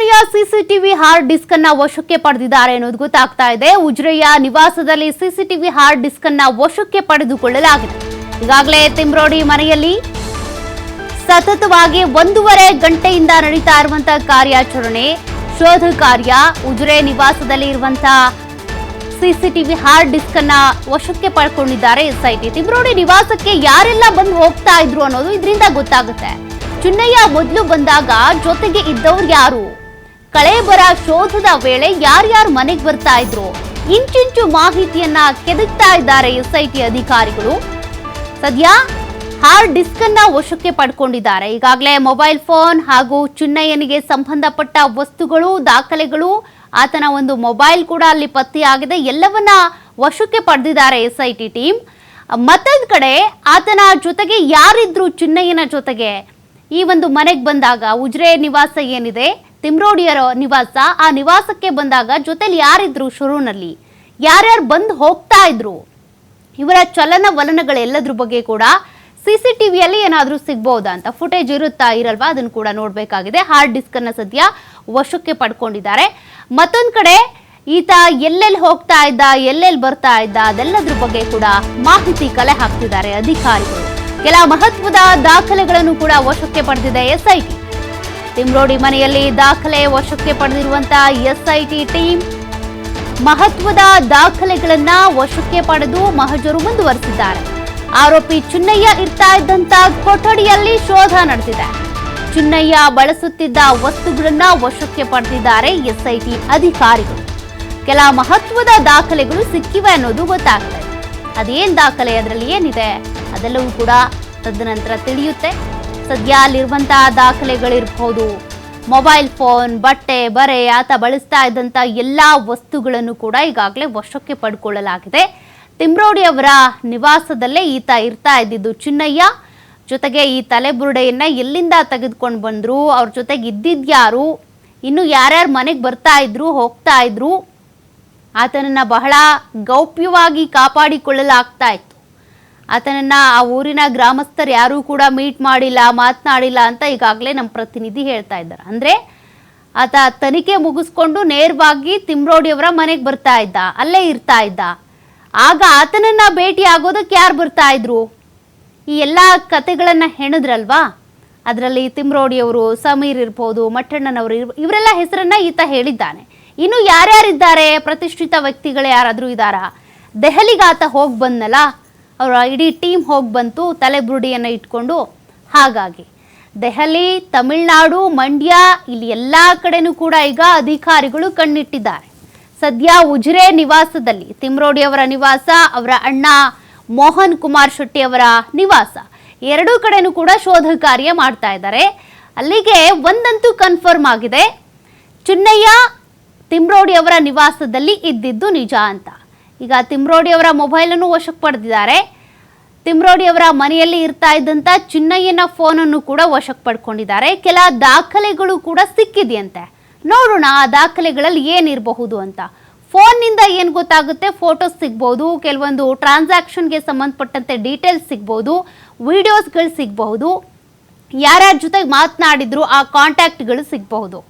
ಅಧಿಕಾರಿಯ CCTV hard disk ಅನ್ನ ವಶಕ್ಕೆ ಪಡೆದಿದ್ದಾರೆ ಅನ್ನೋದು ಗೊತ್ತಾಗ್ತಾ ಇದೆ. ಉಜಿರೆಯ ನಿವಾಸದಲ್ಲಿ ಸಿಸಿಟಿವಿ ಹಾರ್ಡ್ ಡಿಸ್ಕ್ ಅನ್ನ ವಶಕ್ಕೆ ಪಡೆದುಕೊಳ್ಳಲಾಗಿದೆ. ಈಗಾಗಲೇ ತಿಮ್ರೋಡಿ ಮನೆಯಲ್ಲಿ ಸತತವಾಗಿ 1.5 ಗಂಟೆಯಿಂದ ನಡೀತಾ ಇರುವಂತಹ ಕಾರ್ಯಾಚರಣೆ, ಶೋಧ ಕಾರ್ಯ. ಉಜಿರೆ ನಿವಾಸದಲ್ಲಿ ಇರುವಂತಹ ಸಿಸಿಟಿವಿ ಹಾರ್ಡ್ ಡಿಸ್ಕ್ ಅನ್ನ ವಶಕ್ಕೆ ಪಡ್ಕೊಂಡಿದ್ದಾರೆ ಎಸ್ಐಟಿ. ತಿಮ್ರೋಡಿ ನಿವಾಸಕ್ಕೆ ಯಾರೆಲ್ಲ ಬಂದು ಹೋಗ್ತಾ ಇದ್ರು ಅನ್ನೋದು ಇದರಿಂದ ಗೊತ್ತಾಗುತ್ತೆ. ಚುನ್ನಯ್ಯ ಮೊದಲು ಬಂದಾಗ ಜೊತೆಗೆ ಇದ್ದವ್ರು ಯಾರು, ಕಳೇಬರ ಶೋಧದ ವೇಳೆ ಯಾರ್ಯಾರು ಮನೆಗೆ ಬರ್ತಾ ಇದ್ರು, ಇಂಚಿಂಚು ಮಾಹಿತಿಯನ್ನ ಕೆದಕ್ತಾ ಇದ್ದಾರೆ ಎಸ್ಐಟಿ ಅಧಿಕಾರಿಗಳು. ಸದ್ಯ ಹಾರ್ಡ್ ಡಿಸ್ಕ್ ಅನ್ನ ವಶಕ್ಕೆ ಪಡ್ಕೊಂಡಿದ್ದಾರೆ. ಈಗಾಗಲೇ ಮೊಬೈಲ್ ಫೋನ್ ಹಾಗೂ ಚುನ್ನಯ್ಯನಿಗೆ ಸಂಬಂಧಪಟ್ಟ ವಸ್ತುಗಳು, ದಾಖಲೆಗಳು, ಆತನ ಒಂದು ಮೊಬೈಲ್ ಕೂಡ ಅಲ್ಲಿ ಪತ್ತೆಯಾಗಿದೆ. ಎಲ್ಲವನ್ನ ವಶಕ್ಕೆ ಪಡೆದಿದ್ದಾರೆ ಎಸ್ಐಟಿ ಟೀಮ್. ಮತ್ತೊಂದು ಕಡೆ ಆತನ ಜೊತೆಗೆ ಯಾರಿದ್ರು ಚುನ್ನಯ್ಯನ ಜೊತೆಗೆ ಈ ಒಂದು ಮನೆಗೆ ಬಂದಾಗ, ಉಜಿರೆ ನಿವಾಸ ಏನಿದೆ ತಿಮ್ರೋಡಿಯರ ನಿವಾಸ, ಆ ನಿವಾಸಕ್ಕೆ ಬಂದಾಗ ಜೊತೆಲಿ ಯಾರಿದ್ರು, ಶುರುವಿನಲ್ಲಿ ಯಾರ್ಯಾರು ಬಂದು ಹೋಗ್ತಾ ಇದ್ರು, ಇವರ ಚಲನವಲನಗಳೆಲ್ಲದ್ರ ಬಗ್ಗೆ ಕೂಡ ಸಿಸಿಟಿವಿಯಲ್ಲಿ ಏನಾದರೂ ಸಿಗ್ಬಹುದಾ ಅಂತ, ಫುಟೇಜ್ ಇರುತ್ತಾ ಇರಲ್ವಾ ಅದನ್ನು ಕೂಡ ನೋಡಬೇಕಾಗಿದೆ. ಹಾರ್ಡ್ ಡಿಸ್ಕ್ ಅನ್ನ ಸದ್ಯ ವಶಕ್ಕೆ ಪಡ್ಕೊಂಡಿದ್ದಾರೆ. ಮತ್ತೊಂದು ಕಡೆ ಈತ ಎಲ್ಲೆಲ್ಲಿ ಹೋಗ್ತಾ ಇದ್ದ, ಎಲ್ಲೆಲ್ಲಿ ಬರ್ತಾ ಇದ್ದ, ಅದೆಲ್ಲದ್ರ ಬಗ್ಗೆ ಕೂಡ ಮಾಹಿತಿ ಕಲೆ ಹಾಕ್ತಿದ್ದಾರೆ ಅಧಿಕಾರಿಗಳು. ಕೆಲ ಮಹತ್ವದ ದಾಖಲೆಗಳನ್ನು ಕೂಡ ವಶಕ್ಕೆ ಪಡೆದಿದೆ ಎಸ್ಐಟಿ. ತಿಮ್ರೋಡಿ ಮನೆಯಲ್ಲಿ ದಾಖಲೆ ವಶಕ್ಕೆ ಪಡೆದಿರುವಂತಹ ಎಸ್ಐಟಿ ಟೀಮ್ ಮಹತ್ವದ ದಾಖಲೆಗಳನ್ನ ವಶಕ್ಕೆ ಪಡೆದು ಮಹಜರು ಮುಂದುವರೆಸಿದ್ದಾರೆ. ಆರೋಪಿ ಚುನ್ನಯ್ಯ ಇರ್ತಾ ಇದ್ದಂತ ಕೊಠಡಿಯಲ್ಲಿ ಶೋಧ ನಡೆದಿದೆ. ಚುನ್ನಯ್ಯ ಬಳಸುತ್ತಿದ್ದ ವಸ್ತುಗಳನ್ನ ವಶಕ್ಕೆ ಪಡೆದಿದ್ದಾರೆ ಎಸ್ಐಟಿ ಅಧಿಕಾರಿಗಳು. ಕೆಲ ಮಹತ್ವದ ದಾಖಲೆಗಳು ಸಿಕ್ಕಿವೆ ಅನ್ನೋದು ಗೊತ್ತಾಗ್ತದೆ. ಅದೇನ್ ದಾಖಲೆ, ಅದರಲ್ಲಿ ಏನಿದೆ ಅದೆಲ್ಲವೂ ಕೂಡ ತದನಂತರ ತಿಳಿಯುತ್ತೆ. ಸದ್ಯ ಅಲ್ಲಿರುವಂತಹ ದಾಖಲೆಗಳಿರಬಹುದು, ಮೊಬೈಲ್ ಫೋನ್, ಬಟ್ಟೆ ಬರೆ, ಆತ ಬಳಸ್ತಾ ಇದ್ದಂತ ಎಲ್ಲಾ ವಸ್ತುಗಳನ್ನು ಕೂಡ ಈಗಾಗಲೇ ವಶಕ್ಕೆ ಪಡ್ಕೊಳ್ಳಲಾಗಿದೆ. ತಿಮ್ರೋಡಿ ಅವರ ನಿವಾಸದಲ್ಲೇ ಈತ ಇರ್ತಾ ಇದ್ದಿದ್ದು ಚುನ್ನಯ್ಯ. ಜೊತೆಗೆ ಈ ತಲೆಬುರುಡೆಯನ್ನ ಎಲ್ಲಿಂದ ತೆಗೆದುಕೊಂಡು ಬಂದ್ರು, ಅವ್ರ ಜೊತೆಗೆ ಇದ್ದಿದ್ಯಾರು, ಇನ್ನು ಯಾರ್ಯಾರು ಮನೆಗೆ ಬರ್ತಾ ಇದ್ರು, ಹೋಗ್ತಾ ಇದ್ರು, ಆತನನ್ನ ಬಹಳ ಗೌಪ್ಯವಾಗಿ ಕಾಪಾಡಿಕೊಳ್ಳಲಾಗ್ತಾ ಇತ್ತು. ಆತನನ್ನ ಆ ಊರಿನ ಗ್ರಾಮಸ್ಥರು ಯಾರೂ ಕೂಡ ಮೀಟ್ ಮಾಡಿಲ್ಲ, ಮಾತನಾಡಿಲ್ಲ ಅಂತ ಈಗಾಗಲೇ ನಮ್ಮ ಪ್ರತಿನಿಧಿ ಹೇಳ್ತಾ ಇದ್ದಾರೆ. ಅಂದ್ರೆ ಆತ ತನಿಖೆ ಮುಗಿಸ್ಕೊಂಡು ನೇರವಾಗಿ ತಿಮ್ರೋಡಿಯವರ ಮನೆಗೆ ಬರ್ತಾ ಇದ್ದ, ಅಲ್ಲೇ ಇರ್ತಾ ಇದ್ದ. ಆಗ ಆತನನ್ನ ಭೇಟಿ ಆಗೋದಕ್ಕೆ ಯಾರು ಬರ್ತಾ ಇದ್ರು, ಈ ಎಲ್ಲ ಕತೆಗಳನ್ನ ಹೆಣದ್ರಲ್ವಾ. ಅದರಲ್ಲಿ ತಿಮ್ರೋಡಿಯವರು, ಸಮೀರ್ ಇರ್ಬೋದು, ಮಟ್ಟಣ್ಣನವರು, ಇವರೆಲ್ಲ ಹೆಸರನ್ನ ಈತ ಹೇಳಿದ್ದಾನೆ. ಇನ್ನು ಯಾರ್ಯಾರಿದ್ದಾರೆ, ಪ್ರತಿಷ್ಠಿತ ವ್ಯಕ್ತಿಗಳು ಯಾರಾದರೂ ಇದ್ದಾರಾ? ದೆಹಲಿಗೆ ಆತ ಹೋಗಿ ಬಂದನಲ್ಲ, ಅವರ ಇಡೀ ಟೀಮ್ ಹೋಗಿ ಬಂತು ತಲೆಬುರುಡಿಯನ್ನು ಇಟ್ಕೊಂಡು. ಹಾಗಾಗಿ ದೆಹಲಿ, ತಮಿಳುನಾಡು, ಮಂಡ್ಯ, ಇಲ್ಲಿ ಎಲ್ಲ ಕಡೆನೂ ಕೂಡ ಈಗ ಅಧಿಕಾರಿಗಳು ಕಣ್ಣಿಟ್ಟಿದ್ದಾರೆ. ಸದ್ಯ ಉಜಿರೆ ನಿವಾಸದಲ್ಲಿ, ತಿಮ್ರೋಡಿ ಅವರ ನಿವಾಸ, ಅವರ ಅಣ್ಣ ಮೋಹನ್ ಕುಮಾರ್ ಶೆಟ್ಟಿ ಅವರ ನಿವಾಸ, ಎರಡೂ ಕಡೆನೂ ಕೂಡ ಶೋಧ ಕಾರ್ಯ ಮಾಡ್ತಾ ಇದ್ದಾರೆ. ಅಲ್ಲಿಗೆ ಒಂದಂತೂ ಕನ್ಫರ್ಮ್ ಆಗಿದೆ, ಚುನ್ನಯ್ಯ ತಿಮ್ರೋಡಿ ಅವರ ನಿವಾಸದಲ್ಲಿ ಇದ್ದಿದ್ದು ನಿಜ ಅಂತ. ಈಗ ತಿಮ್ರೋಡಿ ಅವರ ಮೊಬೈಲನ್ನು ವಶಕ್ಕೆ ಪಡೆದಿದ್ದಾರೆ. ತಿಮ್ರೋಡಿ ಅವರ ಮನೆಯಲ್ಲಿ ಇರ್ತಾ ಇದ್ದಂತ ಚುನ್ನಯ್ಯನ ಫೋನನ್ನು ಕೂಡ ವಶಕ್ಕೆ ಪಡ್ಕೊಂಡಿದ್ದಾರೆ. ಕೆಲ ದಾಖಲೆಗಳು ಕೂಡ ಸಿಕ್ಕಿದೆಯಂತೆ. ನೋಡೋಣ ಆ ದಾಖಲೆಗಳಲ್ಲಿ ಏನಿರಬಹುದು ಅಂತ. ಫೋನ್ನಿಂದ ಏನು ಗೊತ್ತಾಗುತ್ತೆ, ಫೋಟೋಸ್ ಸಿಗ್ಬಹುದು, ಕೆಲವೊಂದು ಟ್ರಾನ್ಸಾಕ್ಷನ್ಗೆ ಸಂಬಂಧಪಟ್ಟಂತೆ ಡೀಟೇಲ್ಸ್ ಸಿಗ್ಬಹುದು, ವಿಡಿಯೋಸ್ಗಳು ಸಿಗಬಹುದು, ಯಾರ್ಯಾರ ಜೊತೆಗೆ ಮಾತನಾಡಿದ್ರು ಆ ಕಾಂಟ್ಯಾಕ್ಟ್ಗಳು ಸಿಗಬಹುದು.